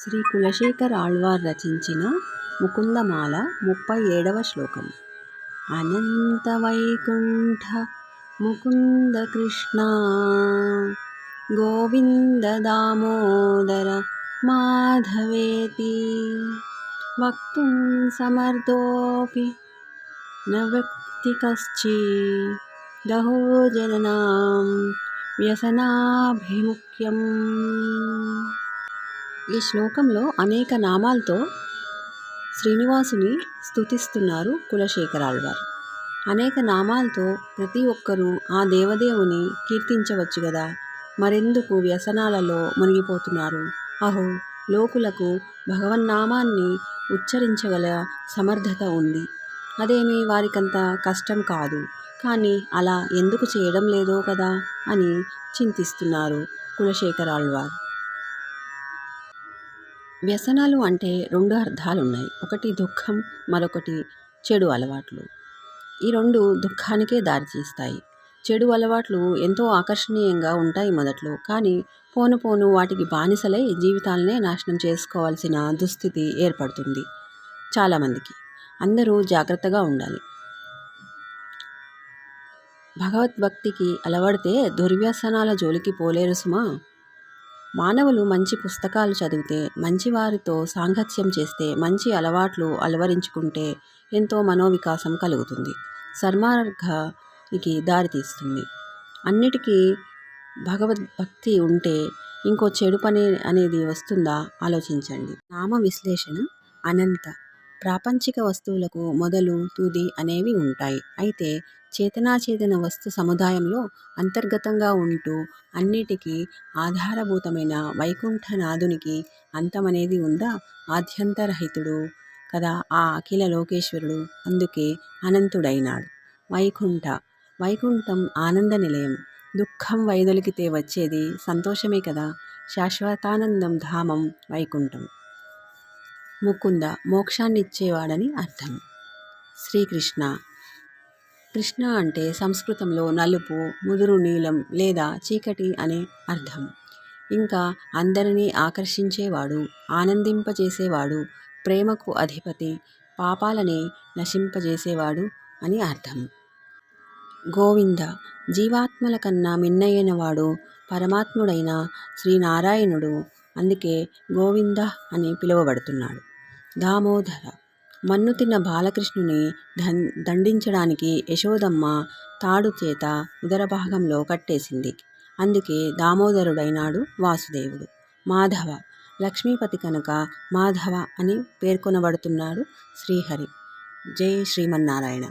శ్రీ కులశేఖర్ ఆళ్వార్ రచించిన ముకుందమాల 37వ శ్లోకం. అనంత వైకుంఠ ముకుంద కృష్ణ గోవింద దామోదర మాధవేతి వక్తుం సమర్థోపి న వ్యక్తి కశ్చిదహో జననాం వ్యసనాభిముఖ్యం. ఈ శ్లోకంలో అనేక నామాలతో శ్రీనివాసుని స్తుతిస్తున్నారు కులశేఖర ఆళ్వార్. అనేక నామాలతో ప్రతి ఒక్కరూ ఆ దేవదేవుని కీర్తించవచ్చు కదా, మరెందుకు వ్యసనాలలో మునిగిపోతున్నారు? అహో, లోకులకు భగవన్నామాన్ని ఉచ్చరించగల సమర్థత ఉంది, అదేమీ వారికంత కష్టం కాదు, కానీ అలా ఎందుకు చేయడం లేదో కదా అని చింతిస్తున్నారు కులశేఖర ఆళ్వార్. వ్యసనాలు అంటే రెండు అర్థాలున్నాయి. ఒకటి దుఃఖం, మరొకటి చెడు అలవాట్లు. ఈ రెండు దుఃఖానికే దారితీస్తాయి. చెడు అలవాట్లు ఎంతో ఆకర్షణీయంగా ఉంటాయి మొదట్లో, కానీ పోను పోను వాటికి బానిసలై జీవితాలనే నాశనం చేసుకోవాల్సిన దుస్థితి ఏర్పడుతుంది చాలామందికి. అందరూ జాగ్రత్తగా ఉండాలి. భగవద్భక్తికి అలవడితే దుర్వ్యసనాల జోలికి పోలేరు సుమా. మానవులు మంచి పుస్తకాలు చదివితే, మంచివారితో సాంగత్యం చేస్తే, మంచి అలవాట్లు అలవరించుకుంటే ఎంతో మనోవికాసం కలుగుతుంది, సన్మార్గానికి దారితీస్తుంది. అన్నిటికీ భగవద్భక్తి ఉంటే ఇంకో చెడు పని అనేది వస్తుందా ఆలోచించండి. నామ విశ్లేషణ. అనంత. ప్రాపంచిక వస్తువులకు మొదలు తుది అనేవి ఉంటాయి. అయితే చేతనాచేతన వస్తు సముదాయంలో అంతర్గతంగా ఉంటూ అన్నిటికీ ఆధారభూతమైన వైకుంఠనాథునికి అంతమనేది ఉందా? ఆద్యంతరహితుడు కదా ఆ అఖిల లోకేశ్వరుడు, అందుకే అనంతుడైనాడు. వైకుంఠ. వైకుంఠం ఆనంద నిలయం. దుఃఖం వైదొలిగితే వచ్చేది సంతోషమే కదా. శాశ్వతానందం ధామం వైకుంఠం. ముకుంద. మోక్షాన్నిచ్చేవాడని అర్థం. శ్రీకృష్ణ. కృష్ణ అంటే సంస్కృతంలో నలుపు, ముదురు నీలం లేదా చీకటి అనే అర్థం. ఇంకా అందరినీ ఆకర్షించేవాడు, ఆనందింపజేసేవాడు, ప్రేమకు అధిపతి, పాపాలని నశింపజేసేవాడు అని అర్థం. గోవింద. జీవాత్మల కన్నా మిన్నయైనవాడు పరమాత్ముడైన శ్రీనారాయణుడు, అందుకే గోవింద అని పిలువబడుతున్నాడు. దామోదర. మన్ను తిన్న బాలకృష్ణుని దండించడానికి యశోదమ్మ తాడు చేత ఉదరభాగంలో కట్టేసింది, అందుకే దామోదరుడైనాడు వాసుదేవుడు. మాధవ. లక్ష్మీపతి కనుక మాధవ అని పేర్కొనబడుతున్నాడు శ్రీహరి. జై శ్రీమన్నారాయణ.